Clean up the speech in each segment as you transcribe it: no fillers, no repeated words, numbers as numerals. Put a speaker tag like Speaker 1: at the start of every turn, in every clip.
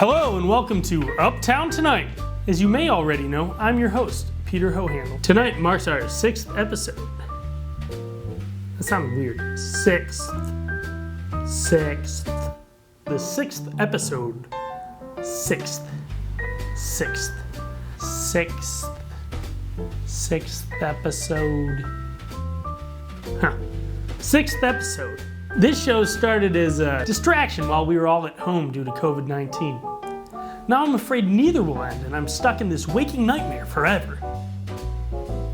Speaker 1: Hello and welcome to Uptown Tonight. As you may already know, I'm your host, Peter Hohandle. Tonight marks our 6th episode. That sounded weird. Sixth. The 6th episode. Sixth episode. 6th episode. This show started as a distraction while we were all at home due to COVID-19. Now I'm afraid neither will end, and I'm stuck in this waking nightmare forever.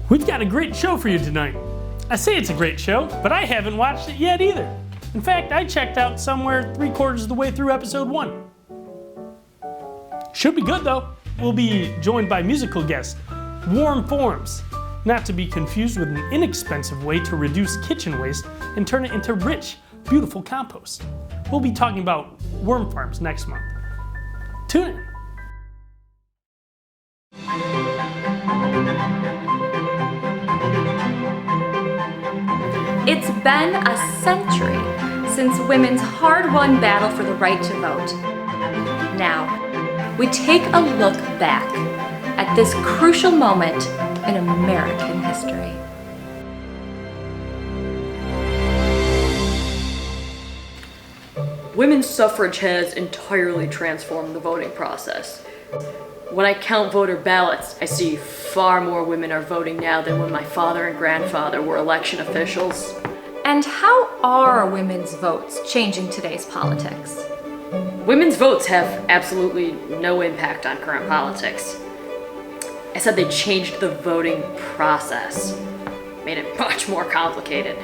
Speaker 1: We've got a great show for you tonight. I say it's a great show, but I haven't watched it yet either. In fact, I checked out somewhere 3/4 of the way through episode 1. Should be good though. We'll be joined by musical guest, Warm Forms, not to be confused with an inexpensive way to reduce kitchen waste and turn it into rich, beautiful compost. We'll be talking about worm farms next month. Tune in.
Speaker 2: It's been a century since women's hard-won battle for the right to vote. Now, we take a look back at this crucial moment in American history.
Speaker 3: Women's suffrage has entirely transformed the voting process. When I count voter ballots, I see far more women are voting now than when my father and grandfather were election officials.
Speaker 2: And how are women's votes changing today's politics?
Speaker 3: Women's votes have absolutely no impact on current politics. I said they changed the voting process, made it much more complicated.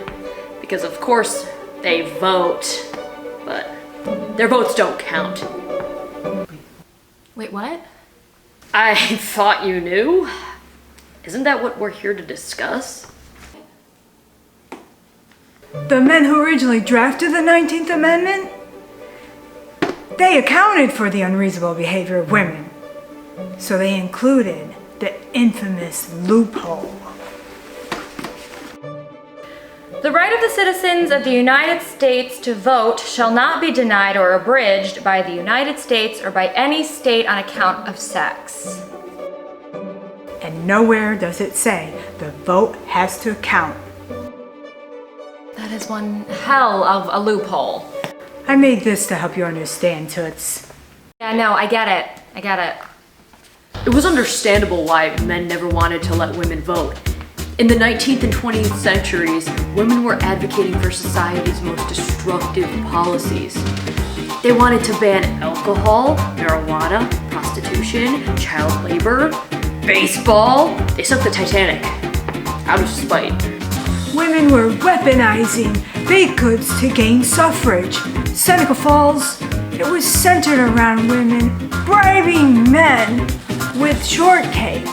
Speaker 3: Because of course they vote, but their votes don't count.
Speaker 2: Wait, what?
Speaker 3: I thought you knew. Isn't that what we're here to discuss?
Speaker 4: The men who originally drafted the 19th Amendment, they accounted for the unreasonable behavior of women. So they included the infamous loophole.
Speaker 2: The right of the citizens of the United States to vote shall not be denied or abridged by the United States or by any state on account of sex.
Speaker 4: And nowhere does it say the vote has to count.
Speaker 2: That is one hell of a loophole.
Speaker 4: I made this to help you understand, Toots.
Speaker 2: Yeah, no, I get it.
Speaker 3: It was understandable why men never wanted to let women vote. In the 19th and 20th centuries, women were advocating for society's most destructive policies. They wanted to ban alcohol, marijuana, prostitution, child labor, baseball. They sunk the Titanic out of spite.
Speaker 4: Women were weaponizing baked goods to gain suffrage. Seneca Falls, it was centered around women bribing men with shortcake.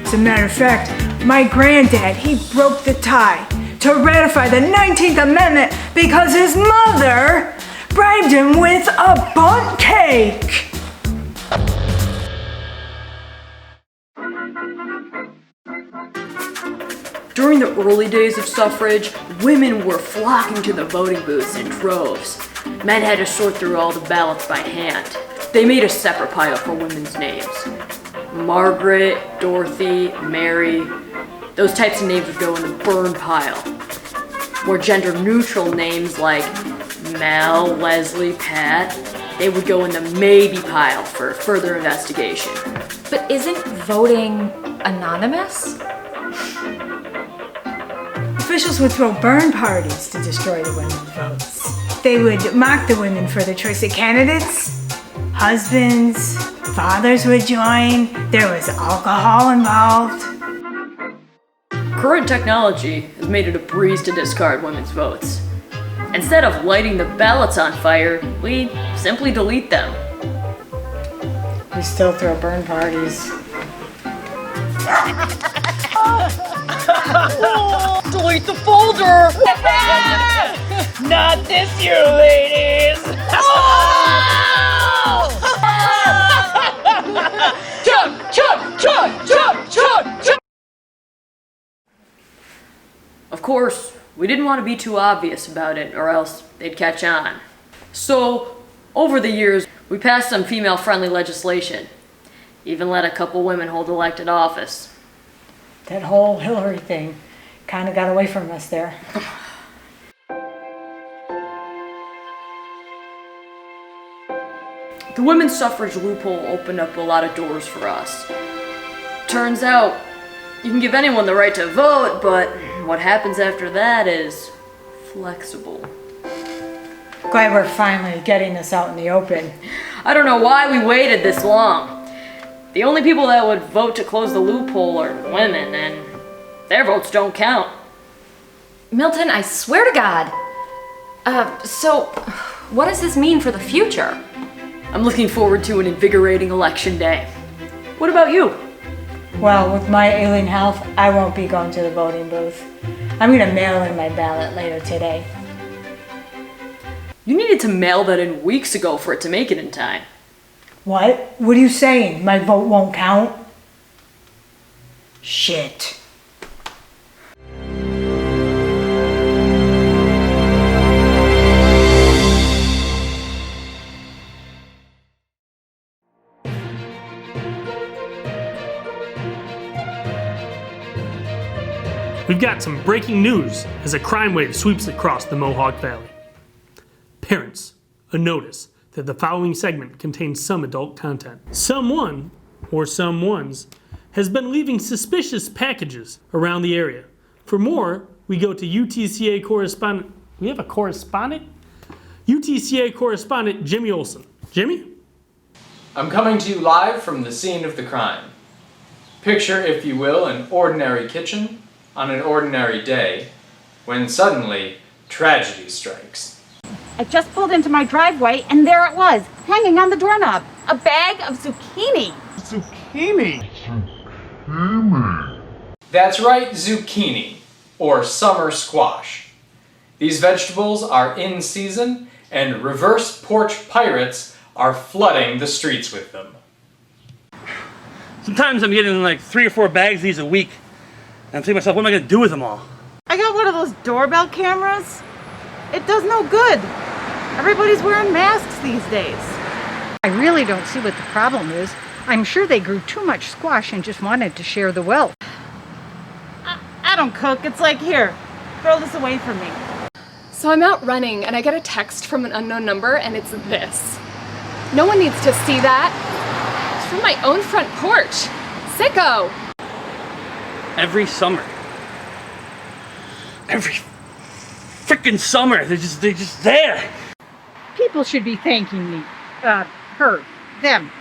Speaker 4: As a matter of fact, my granddad, he broke the tie to ratify the 19th Amendment because his mother bribed him with a bundt cake.
Speaker 3: During the early days of suffrage, women were flocking to the voting booths in droves. Men had to sort through all the ballots by hand. They made a separate pile for women's names. Margaret, Dorothy, Mary, those types of names would go in the burn pile. More gender-neutral names like Mel, Leslie, Pat, they would go in the maybe pile for further investigation.
Speaker 2: But isn't voting anonymous?
Speaker 4: Officials would throw burn parties to destroy the women's votes. They would mock the women for their choice of candidates. Husbands, fathers would join. There was alcohol involved.
Speaker 3: Current technology has made it a breeze to discard women's votes. Instead of lighting the ballots on fire, we simply delete them.
Speaker 4: We still throw burn parties.
Speaker 3: Delete the folder!
Speaker 5: Not this year, ladies! Chug!
Speaker 3: Of course, we didn't want to be too obvious about it or else they'd catch on. So, over the years, We passed some female-friendly legislation. Even let a couple women hold elected office.
Speaker 4: That whole Hillary thing kind of got away from us there.
Speaker 3: The women's suffrage loophole opened up a lot of doors for us. Turns out, you can give anyone the right to vote, but what happens after that is flexible.
Speaker 4: Glad we're finally getting this out in the open.
Speaker 3: I don't know why we waited this long. The only people that would vote to close the loophole are women, and their votes don't count.
Speaker 2: Milton, I swear to God. So, what does this mean for the future?
Speaker 3: I'm looking forward to an invigorating election day. What about you?
Speaker 4: Well, with my ailing health, I won't be going to the voting booth. I'm gonna mail in my ballot later today.
Speaker 3: You needed to mail that in weeks ago for it to make it in time.
Speaker 4: What? What are you saying? My vote won't count? Shit.
Speaker 1: We've got some breaking news as a crime wave sweeps across the Mohawk Valley. Parents, a notice that the following segment contains some adult content. Someone, or someones, has been leaving suspicious packages around the area. For more, we go to UTCA correspondent, we have a correspondent? UTCA correspondent Jimmy Olsen. Jimmy?
Speaker 6: I'm coming to you live from the scene of the crime. Picture, if you will, an ordinary kitchen on an ordinary day, when suddenly tragedy strikes.
Speaker 7: I just pulled into my driveway and there it was, hanging on the doorknob. A bag of zucchini.
Speaker 6: That's right, zucchini, or summer squash. These vegetables are in season, and reverse porch pirates are flooding the streets with them.
Speaker 8: Sometimes I'm getting like 3 or 4 bags of these a week, and I'm thinking to myself, what am I going to do with them all?
Speaker 7: I got one of those doorbell cameras. It does no good. Everybody's wearing masks these days.
Speaker 9: I really don't see what the problem is. I'm sure they grew too much squash and just wanted to share the wealth.
Speaker 7: I don't cook. It's like, here, throw this away from me.
Speaker 10: So I'm out running and I get a text from an unknown number and it's this. No one needs to see that. It's from my own front porch. Sicko!
Speaker 8: Every summer. Every freaking summer, they're just there.
Speaker 9: People should be thanking me. Her, them,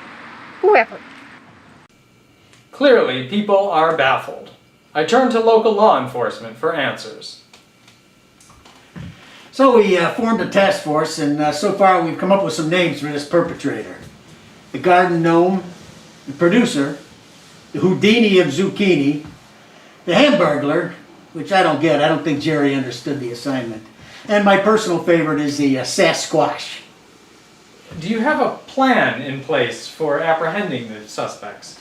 Speaker 9: whoever.
Speaker 6: Clearly, people are baffled. I turn to local law enforcement for answers.
Speaker 11: So we formed a task force, and so far we've come up with some names for this perpetrator. The garden gnome, the producer, the Houdini of zucchini, the Hamburglar, which I don't get. I don't think Jerry understood the assignment. And my personal favorite is the Sasquatch.
Speaker 6: Do you have a plan in place for apprehending the suspects?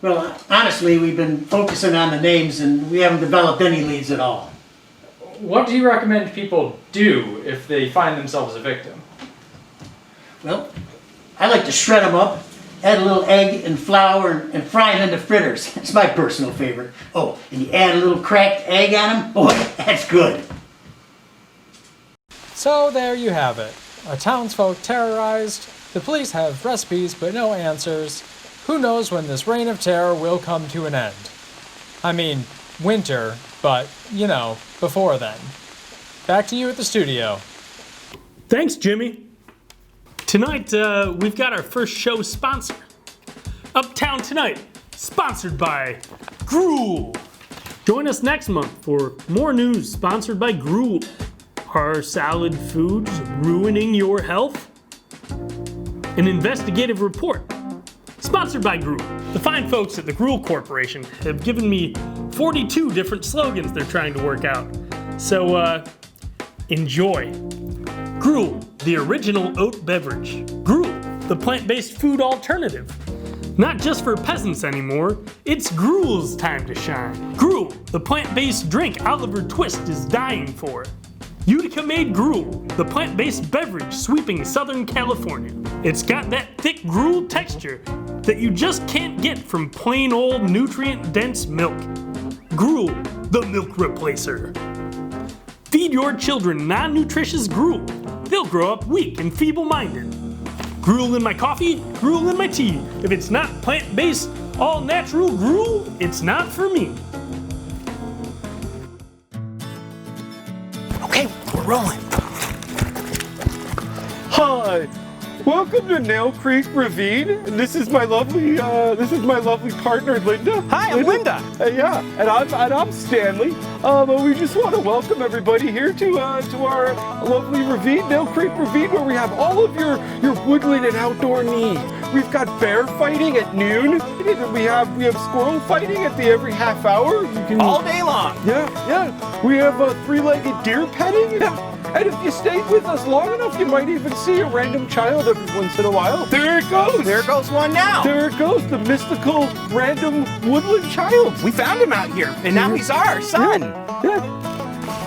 Speaker 11: Well, honestly, we've been focusing on the names and we haven't developed any leads at all.
Speaker 6: What do you recommend people do if they find themselves a victim?
Speaker 11: Well, I like to shred them up, add a little egg and flour and fry them into fritters. That's my personal favorite. Oh, and you add a little cracked egg on them. Boy, that's good.
Speaker 12: So there you have it. Our townsfolk terrorized. The police have recipes but no answers. Who knows when this reign of terror will come to an end? I mean, winter, but, you know, before then. Back to you at the studio.
Speaker 1: Thanks, Jimmy. Tonight, we've got our first show sponsor. Uptown Tonight, sponsored by Gruel. Join us next month for more news sponsored by Gruel. Are salad foods ruining your health? An investigative report, sponsored by Gruel. The fine folks at the Gruel Corporation have given me 42 different slogans they're trying to work out. So, enjoy. Gruel, the original oat beverage. Gruel, the plant-based food alternative. Not just for peasants anymore, it's Gruel's time to shine. Gruel, the plant-based drink Oliver Twist is dying for. Utica-made gruel, the plant-based beverage sweeping Southern California. It's got that thick gruel texture that you just can't get from plain old nutrient-dense milk. Gruel, the milk replacer. Feed your children non-nutritious gruel. They'll grow up weak and feeble-minded. Gruel in my coffee, gruel in my tea. If it's not plant-based, all-natural gruel, it's not for me.
Speaker 5: Okay, we're rolling.
Speaker 13: Hi, welcome to Nail Creek Ravine. And this is my lovely partner Linda.
Speaker 5: Hi, I'm Linda.
Speaker 13: Yeah, and I'm Stanley. We just want to welcome everybody here to our lovely ravine, Nail Creek Ravine, where we have all of your woodland and outdoor needs. We've got bear fighting at noon. We have squirrel fighting at every half hour.
Speaker 5: All day long.
Speaker 13: Yeah. We have three-legged deer petting. And if you stayed with us long enough, you might even see a random child every once in a while. There it goes.
Speaker 5: There goes one now.
Speaker 13: There it goes, the mystical random woodland child.
Speaker 5: We found him out here, and now he's our son.
Speaker 13: Yeah.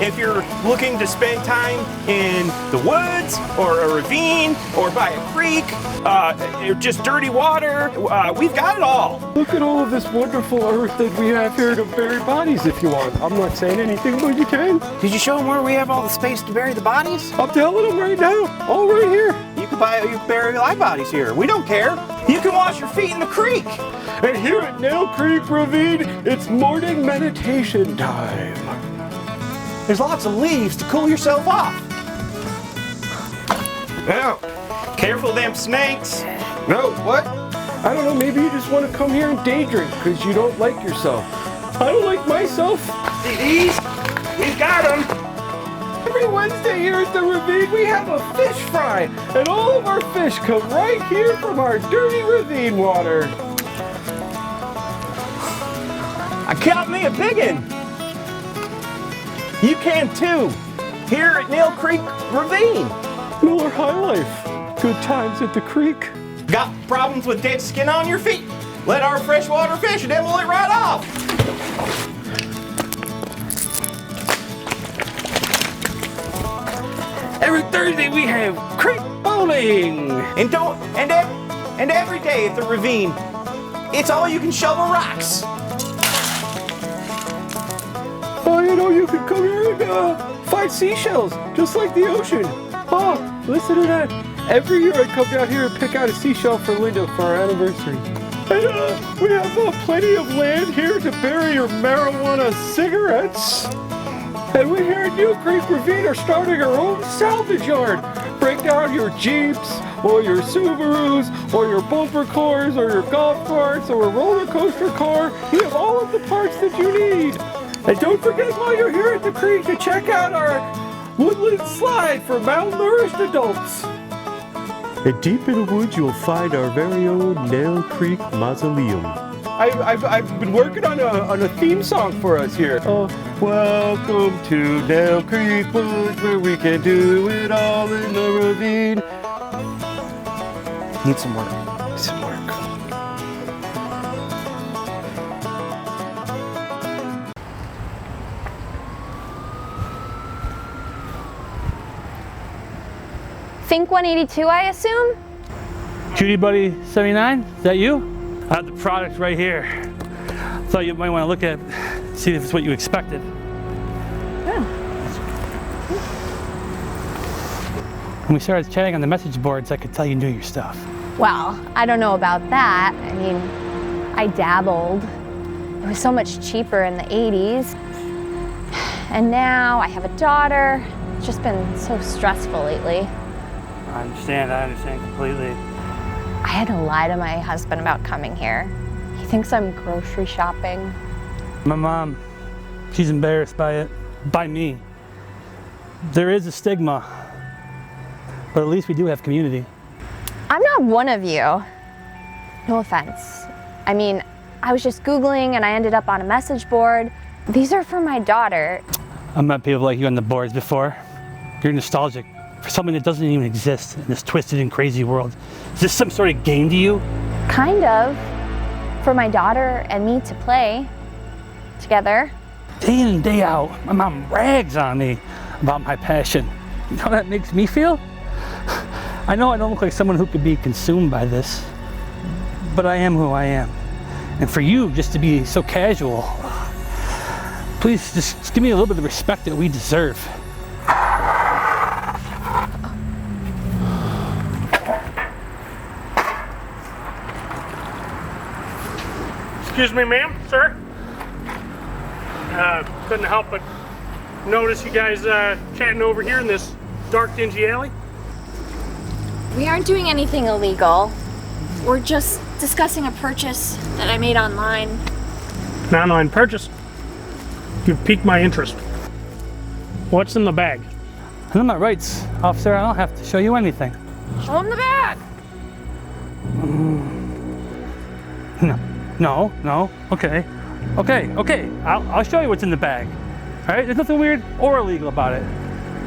Speaker 5: If you're looking to spend time in the woods or a ravine or by a creek, or just dirty water, we've got it all.
Speaker 13: Look at all of this wonderful earth that we have here to bury bodies if you want. I'm not saying anything, but you can.
Speaker 5: Did you show them where we have all the space to bury the bodies?
Speaker 13: I'm telling them right now, all right here.
Speaker 5: You can bury live bodies here. We don't care. You can wash your feet in the creek.
Speaker 13: And here at Nail Creek Ravine, it's morning meditation time.
Speaker 5: There's lots of leaves to cool yourself off. Now, careful of them snakes.
Speaker 13: No, what? I don't know, maybe you just want to come here and day drink because you don't like yourself. I don't like myself.
Speaker 5: See these? We've got them.
Speaker 13: Every Wednesday here at the ravine, we have a fish fry. And all of our fish come right here from our dirty ravine water.
Speaker 5: I caught me a biggin. You can too, here at Nail Creek Ravine.
Speaker 13: Miller High Life. Good times at the creek.
Speaker 5: Got problems with dead skin on your feet? Let our freshwater fish nibble it right off.
Speaker 13: Every Thursday we have creek bowling.
Speaker 5: And every day at the ravine, it's all you can shovel rocks.
Speaker 13: Oh, you can come here and find seashells, just like the ocean. Oh, listen to that. Every year I come down here and pick out a seashell for Linda for our anniversary. And we have plenty of land here to bury your marijuana cigarettes. And we here at New Creek Ravine are starting our own salvage yard. Break down your Jeeps, or your Subarus, or your bumper cars, or your golf carts, or a roller coaster car. We have all of the parts that you need. And don't forget while you're here at the creek to check out our woodland slide for malnourished adults. And deep in the woods, you'll find our very own Nail Creek Mausoleum. I've been working on a theme song for us here. Welcome to Nail Creek Woods, where we can do it all in the ravine.
Speaker 5: Need some work. Need some work.
Speaker 2: Think 182, I assume?
Speaker 8: Judy Buddy 79, is that you? I have the product right here. Thought you might want to look at it, see if it's what you expected.
Speaker 2: Yeah.
Speaker 8: When we started chatting on the message boards, I could tell you knew your stuff.
Speaker 2: Well, I don't know about that. I mean, I dabbled. It was so much cheaper in the 80s. And now I have a daughter. It's just been so stressful lately.
Speaker 8: I understand completely.
Speaker 2: I had to lie to my husband about coming here. He thinks I'm grocery shopping.
Speaker 8: My mom, she's embarrassed by it, by me. There is a stigma, but at least we do have community.
Speaker 2: I'm not one of you. No offense. I mean, I was just Googling and I ended up on a message board. These are for my daughter.
Speaker 8: I've met people like you on the boards before. You're nostalgic for something that doesn't even exist in this twisted and crazy world. Is this some sort of game to you?
Speaker 2: Kind of. For my daughter and me to play together.
Speaker 8: Day in and day out, my mom rags on me about my passion. You know how that makes me feel? I know I don't look like someone who could be consumed by this, but I am who I am. And for you just to be so casual, please just give me a little bit of respect that we deserve.
Speaker 1: Excuse me, ma'am, sir. Couldn't help but notice you guys chatting over here in this dark, dingy alley.
Speaker 14: We aren't doing anything illegal. We're just discussing a purchase that I made online.
Speaker 1: An online purchase? You've piqued my interest. What's in the bag?
Speaker 8: I know my rights, officer. I don't have to show you anything.
Speaker 14: Show him the bag!
Speaker 8: No. Okay. I'll show you what's in the bag. All right? There's nothing weird or illegal about it.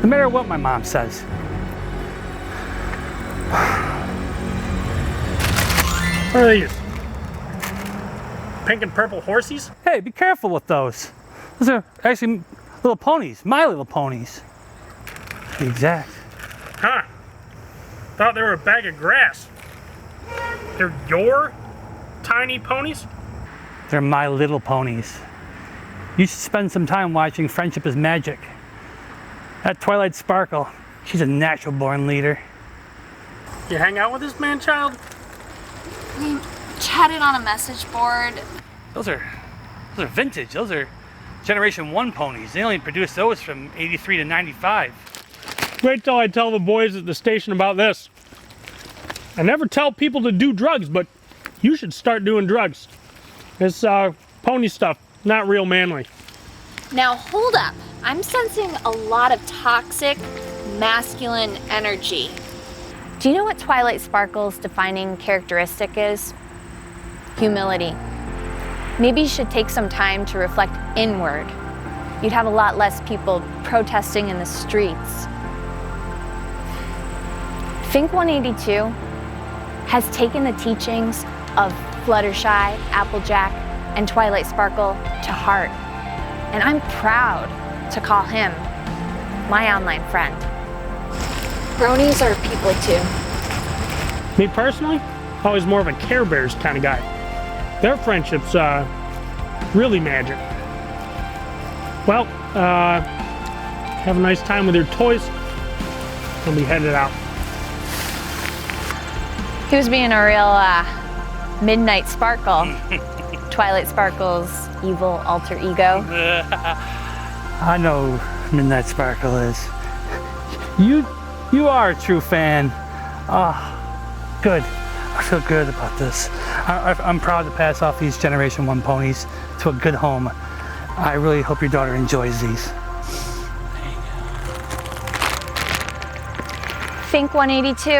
Speaker 8: No matter what my mom says.
Speaker 1: What are these? Pink and purple horsies?
Speaker 8: Hey, be careful with those. Those are actually little ponies, My Little Ponies. Exact.
Speaker 1: Huh. Thought they were a bag of grass. They're your tiny ponies?
Speaker 8: They're My Little Ponies. You should spend some time watching Friendship is Magic. That Twilight Sparkle, she's a natural born leader.
Speaker 1: You hang out with this man-child?
Speaker 14: We chatted on a message board.
Speaker 8: Those are vintage. Those are Generation 1 ponies. They only produced those from 83 to 95.
Speaker 1: Wait till I tell the boys at the station about this. I never tell people to do drugs, but you should start doing drugs. This pony stuff, not real manly.
Speaker 14: Now hold up. I'm sensing a lot of toxic, masculine energy.
Speaker 2: Do you know what Twilight Sparkle's defining characteristic is? Humility. Maybe you should take some time to reflect inward. You'd have a lot less people protesting in the streets. Think 182 has taken the teachings of Fluttershy, Applejack, and Twilight Sparkle to heart. And I'm proud to call him my online friend.
Speaker 14: Bronies are people too.
Speaker 1: Me personally, always more of a Care Bears kind of guy. Their friendship's really magic. Well, have a nice time with your toys. I'll be headed out.
Speaker 2: He was being a real Midnight Sparkle. Twilight Sparkle's evil alter ego.
Speaker 8: I know who Midnight Sparkle is. You are a true fan. Good. I feel good about this. I'm proud to pass off these Generation 1 ponies to a good home. I really hope your daughter enjoys these.
Speaker 2: Think 182.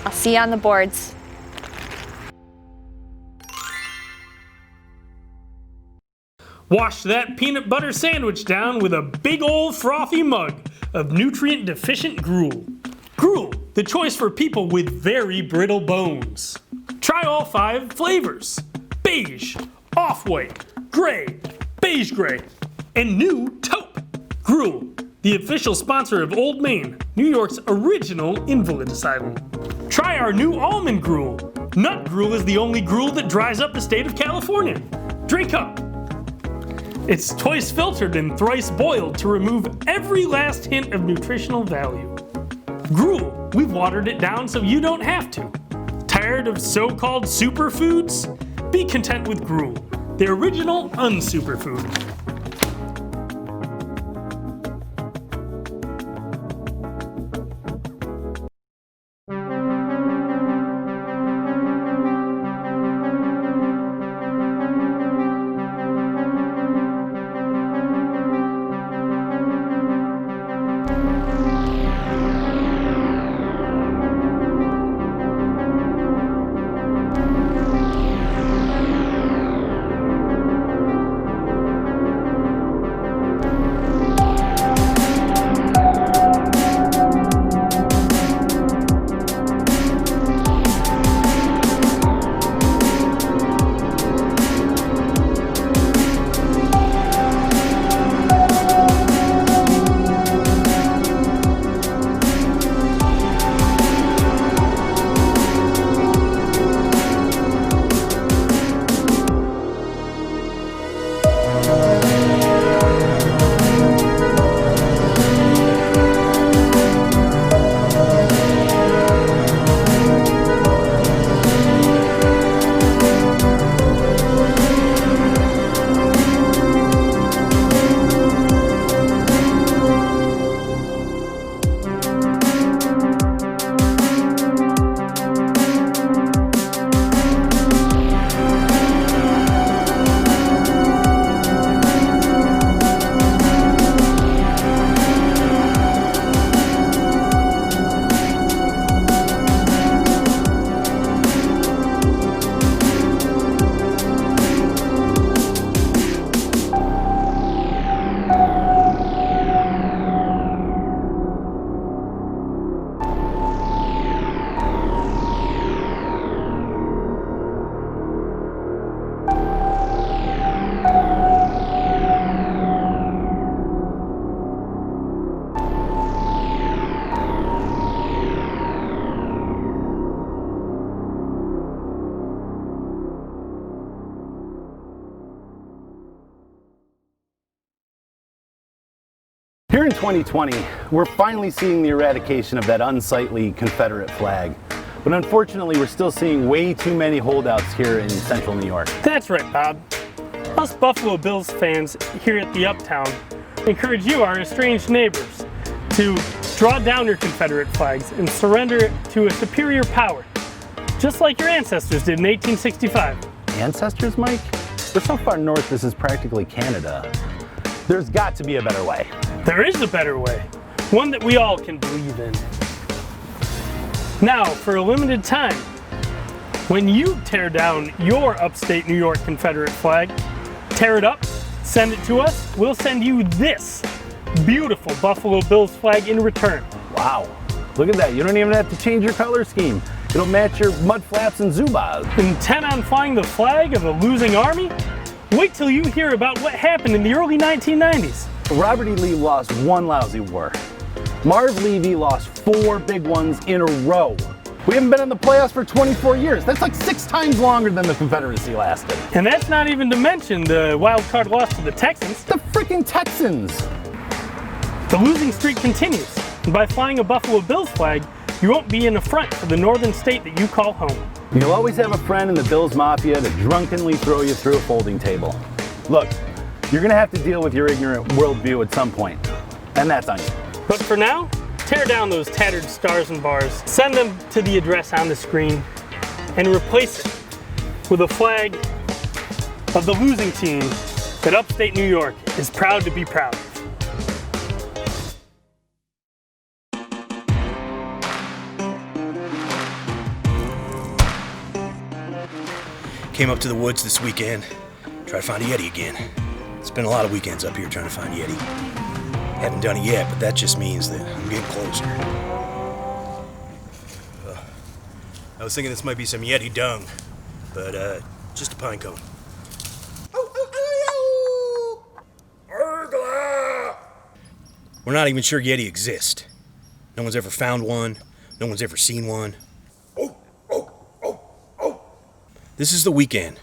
Speaker 2: I'll see you on the boards.
Speaker 1: Wash that peanut butter sandwich down with a big old frothy mug of nutrient-deficient gruel. Gruel, the choice for people with very brittle bones. Try all 5 flavors: beige, off-white, gray, beige gray, and new taupe. Gruel, the official sponsor of Old Main, New York's original invalid asylum. Try our new almond gruel. Nut gruel is the only gruel that dries up the state of California. Drink up. It's twice filtered and thrice boiled to remove every last hint of nutritional value. Gruel, we've watered it down so you don't have to. Tired of so-called superfoods? Be content with gruel, the original unsuperfood.
Speaker 15: 2020, we're finally seeing the eradication of that unsightly Confederate flag. But unfortunately, we're still seeing way too many holdouts here in central New York.
Speaker 1: That's right, Bob. Us Buffalo Bills fans here at the Uptown encourage you, our estranged neighbors, to draw down your Confederate flags and surrender it to a superior power, just like your ancestors did in 1865.
Speaker 15: Ancestors, Mike? We're so far north, this is practically Canada. There's got to be a better way.
Speaker 1: There is a better way, one that we all can believe in. Now, for a limited time, when you tear down your upstate New York Confederate flag, tear it up, send it to us, we'll send you this beautiful Buffalo Bills flag in return.
Speaker 15: Wow, look at that. You don't even have to change your color scheme. It'll match your mud flaps and Zubaz.
Speaker 1: Intent on flying the flag of a losing army? Wait till you hear about what happened in the early 1990s.
Speaker 15: Robert E. Lee lost one lousy war. Marv Levy lost 4 big ones in a row. We haven't been in the playoffs for 24 years. That's like 6 times longer than the Confederacy lasted.
Speaker 1: And that's not even to mention the wild card loss to the Texans.
Speaker 15: The freaking Texans!
Speaker 1: The losing streak continues, and by flying a Buffalo Bills flag, you won't be an affront to the northern state that you call home.
Speaker 15: You'll always have a friend in the Bills Mafia to drunkenly throw you through a folding table. Look, you're gonna have to deal with your ignorant worldview at some point, and that's on you.
Speaker 1: But for now, tear down those tattered stars and bars, send them to the address on the screen, and replace it with a flag of the losing team that upstate New York is proud to be proud of.
Speaker 16: Came up to the woods this weekend, try to find a Yeti again. It's been a lot of weekends up here trying to find Yeti. Haven't done it yet, but that just means that I'm getting closer. I was thinking this might be some Yeti dung, but just a pine cone. We're not even sure Yeti exist. No one's ever found one. No one's ever seen one. This is the weekend.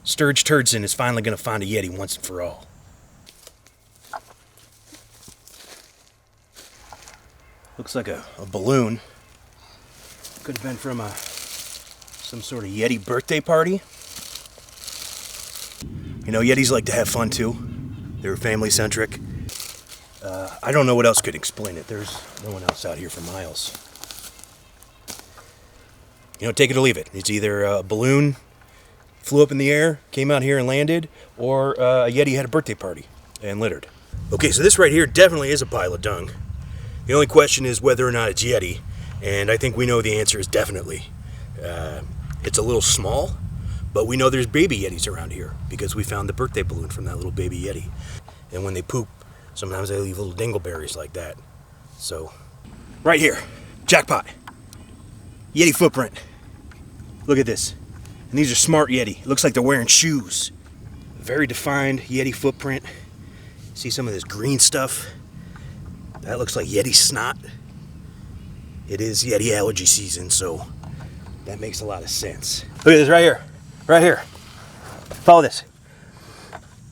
Speaker 16: Sturge Turdson is finally going to find a Yeti once and for all. Looks like a balloon. Could have been from some sort of Yeti birthday party. You know, Yetis like to have fun too. They're family-centric. I don't know what else could explain it. There's no one else out here for miles. You know, take it or leave it. It's either a balloon flew up in the air, came out here and landed, or a Yeti had a birthday party and littered. Okay, so this right here definitely is a pile of dung. The only question is whether or not it's Yeti, and I think we know the answer is definitely. It's a little small, but we know there's baby Yetis around here because we found the birthday balloon from that little baby Yeti. And when they poop, sometimes they leave little dingleberries like that. So, right here, jackpot. Yeti footprint. Look at this. And these are smart Yeti. Looks like they're wearing shoes. Very defined Yeti footprint. See some of this green stuff? That looks like Yeti snot. It is Yeti allergy season, so that makes a lot of sense. Look at this right here. Right here. Follow this.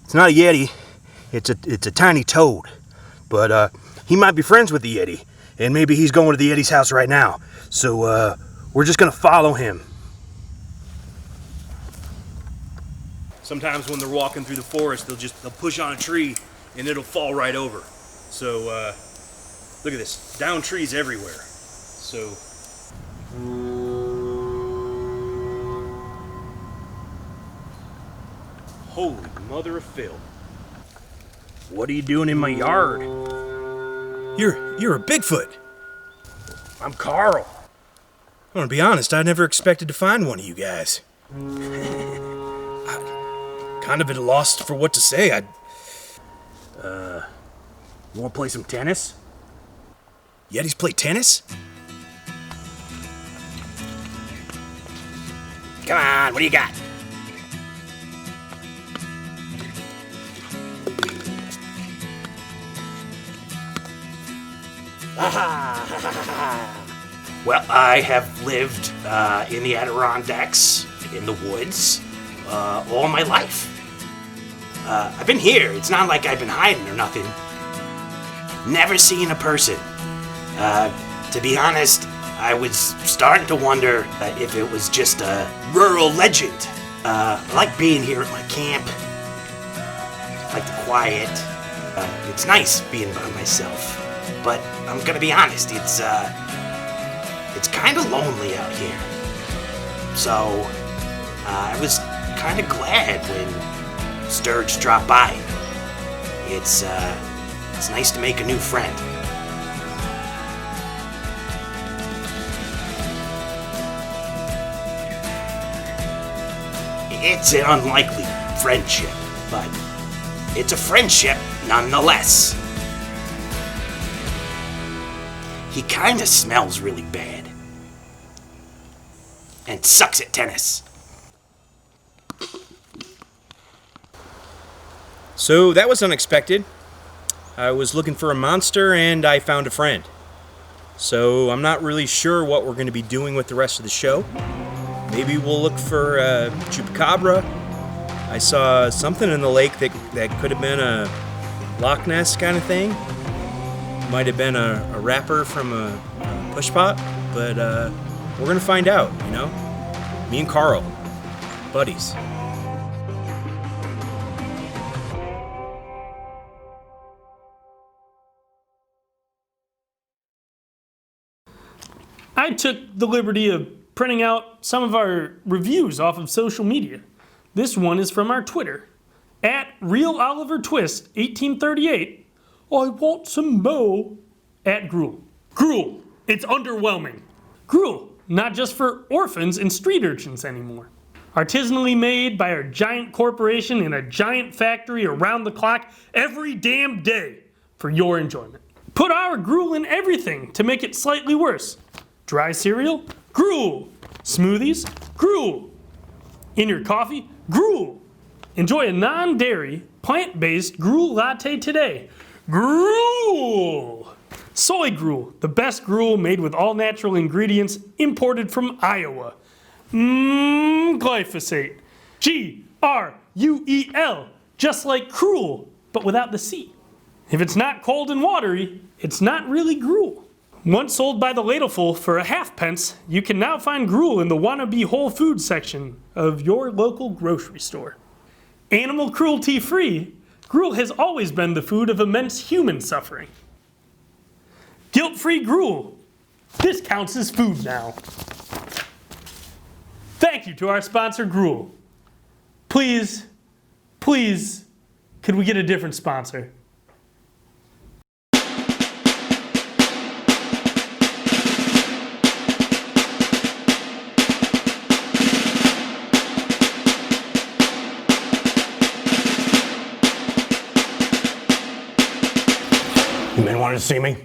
Speaker 16: It's not a Yeti. It's a tiny toad. But he might be friends with the Yeti. And maybe he's going to the Yeti's house right now. So we're just gonna follow him. Sometimes when they're walking through the forest, they'll push on a tree and it'll fall right over. So look at this, down trees everywhere. So holy mother of Phil. What are you doing in my yard? You're a Bigfoot. I'm Carl. I'm gonna be honest, I never expected to find one of you guys. I'm kind of at a loss for what to say. You wanna play some tennis? Yetis play tennis? Come on, what do you got? Well, I have lived in the Adirondacks, in the woods, all my life. I've been here. It's not like I've been hiding or nothing. never seen a person. To be honest, I was starting to wonder if it was just a rural legend. I like being here at my camp. I like the quiet. It's nice being by myself. But I'm gonna be honest, it's kind of lonely out here. So, I was kind of glad when Sturge dropped by. It's nice to make a new friend. It's an unlikely friendship, but it's a friendship nonetheless. He kinda smells really bad. And sucks at tennis. So that was unexpected. I was looking for a monster and I found a friend. So I'm not really sure what we're going to be doing with the rest of the show. Maybe we'll look for chupacabra. I saw something in the lake that could have been a Loch Ness kind of thing. Might have been a rapper from a push pop, but we're gonna find out, you know? Me and Carl, buddies.
Speaker 1: I took the liberty of printing out some of our reviews off of social media. This one is from our Twitter, @RealOliverTwist1838. I want some mo. @Gruel. Gruel, it's underwhelming. Gruel, not just for orphans and street urchins anymore. Artisanally made by a giant corporation in a giant factory around the clock every damn day for your enjoyment. Put our Gruel in everything to make it slightly worse. Dry cereal? Gruel. Smoothies? Gruel. In your coffee? Gruel. Enjoy a non-dairy, plant-based Gruel latte today. Gruel. Soy Gruel, the best gruel made with all natural ingredients imported from Iowa. Glyphosate. Gruel, just like cruel, but without the C. If it's not cold and watery, it's not really gruel. Once sold by the ladleful for a half-pence, you can now find Gruel in the wannabe Whole Foods section of your local grocery store. Animal cruelty-free, Gruel has always been the food of immense human suffering. Guilt-free Gruel. This counts as food now. Thank you to our sponsor, Gruel. Please, could we get a different sponsor?
Speaker 16: You men wanted to see me?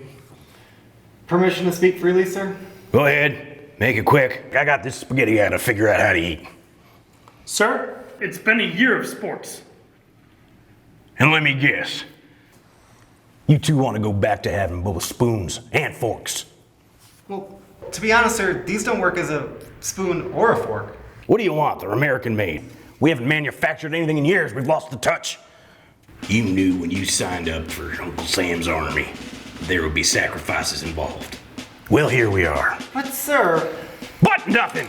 Speaker 17: Permission to speak freely, sir?
Speaker 16: Go ahead. Make it quick. I got this spaghetti I gotta figure out how to eat.
Speaker 1: Sir, it's been a year of sports.
Speaker 16: And let me guess. You two want to go back to having both spoons and forks.
Speaker 17: Well, to be honest, sir, these don't work as a spoon or a fork.
Speaker 16: What do you want? They're American made. We haven't manufactured anything in years. We've lost the touch. You knew when you signed up for Uncle Sam's army, there would be sacrifices involved. Well, here we are.
Speaker 17: But, sir...
Speaker 16: But nothing!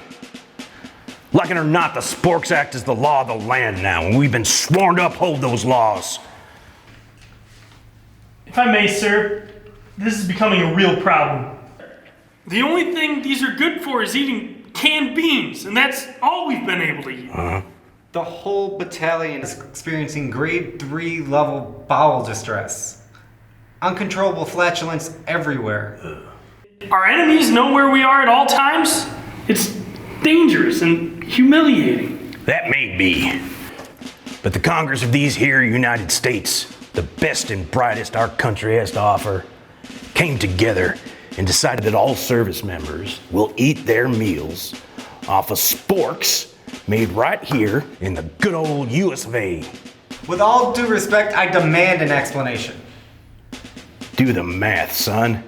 Speaker 16: Like it or not, the Sporks Act is the law of the land now, and we've been sworn to uphold those laws.
Speaker 1: If I may, sir, this is becoming a real problem. The only thing these are good for is eating canned beans, and that's all we've been able to eat.
Speaker 17: The whole battalion is experiencing grade 3 level bowel distress. Uncontrollable flatulence everywhere.
Speaker 1: Our enemies know where we are at all times? It's dangerous and humiliating.
Speaker 16: That may be. But the Congress of these here United States, the best and brightest our country has to offer, came together and decided that all service members will eat their meals off of sporks made right here in the good old US of A.
Speaker 17: With all due respect, I demand an explanation.
Speaker 16: Do the math, son.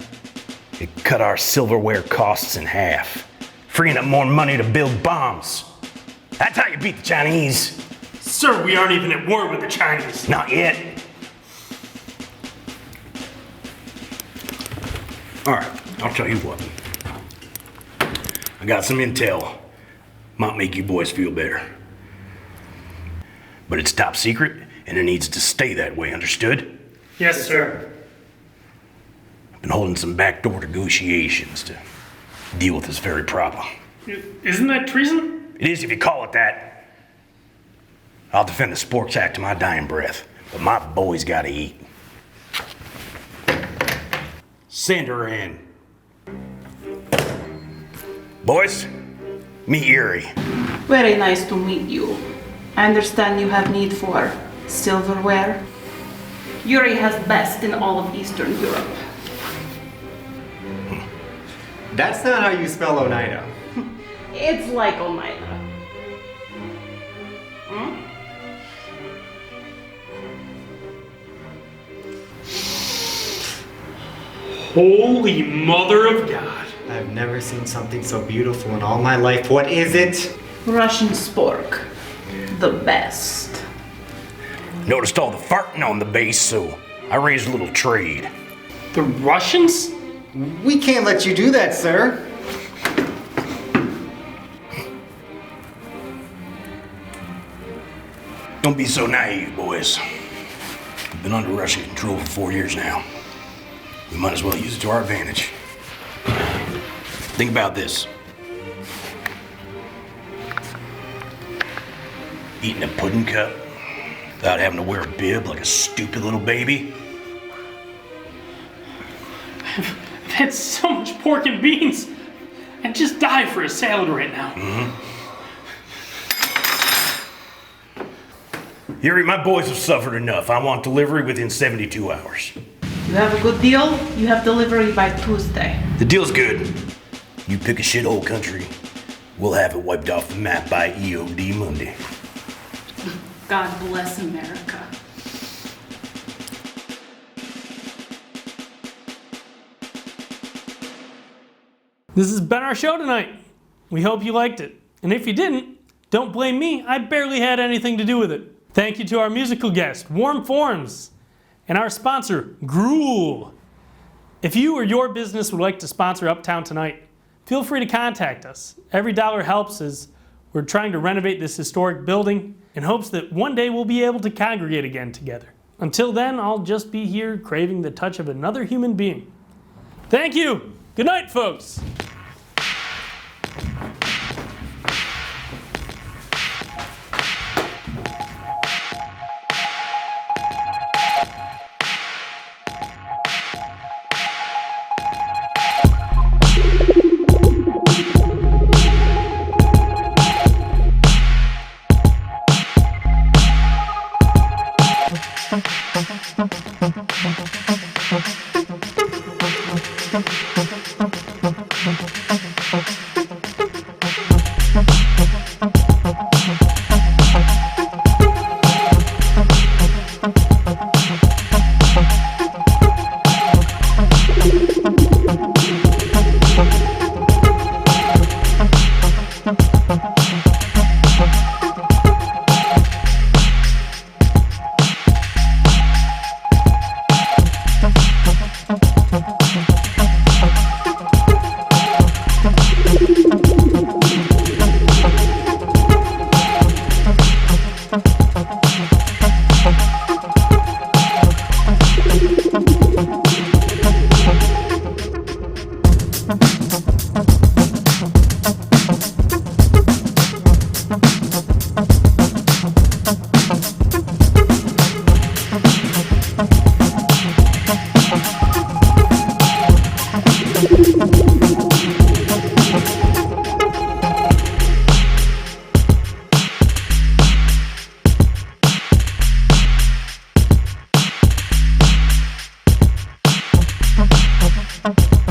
Speaker 16: It cut our silverware costs in half, freeing up more money to build bombs. That's how you beat the Chinese.
Speaker 1: Sir, we aren't even at war with the Chinese.
Speaker 16: Not yet. Alright, I'll tell you what. I got some intel. Might make you boys feel better. But it's top secret, and it needs to stay that way, understood?
Speaker 1: Yes, sir.
Speaker 16: I've been holding some backdoor negotiations to deal with this very problem.
Speaker 1: Isn't that treason?
Speaker 16: It is if you call it that. I'll defend the Sporks Act to my dying breath, but my boys gotta eat. Send her in. Boys, meet Yuri.
Speaker 7: Very nice to meet you. I understand you have need for silverware. Yuri has best in all of Eastern Europe.
Speaker 17: That's not how you spell Oneida.
Speaker 7: It's like Oneida. Hmm?
Speaker 1: Holy mother of God.
Speaker 17: I've never seen something so beautiful in all my life. What is it?
Speaker 7: Russian spork. The best.
Speaker 16: Noticed all the farting on the base, so I raised a little trade.
Speaker 1: The Russians?
Speaker 17: We can't let you do that, sir.
Speaker 16: Don't be so naive, boys. We've been under Russian control for 4 years now. We might as well use it to our advantage. Think about this. Eating a pudding cup without having to wear a bib like a stupid little baby.
Speaker 1: I've had so much pork and beans. I'd just die for a salad right now.
Speaker 16: Yuri, my boys have suffered enough. I want delivery within 72 hours.
Speaker 7: You have a good deal? You have delivery by Tuesday.
Speaker 16: The deal's good. You pick a shithole country, we'll have it wiped off the map by EOD Monday.
Speaker 7: God bless America.
Speaker 1: This has been our show tonight. We hope you liked it. And if you didn't, don't blame me. I barely had anything to do with it. Thank you to our musical guest, Warm Forms, and our sponsor, Gruel. If you or your business would like to sponsor Uptown Tonight, feel free to contact us. Every dollar helps as we're trying to renovate this historic building in hopes that one day we'll be able to congregate again together. Until then, I'll just be here craving the touch of another human being. Thank you. Good night, folks.
Speaker 18: Okay.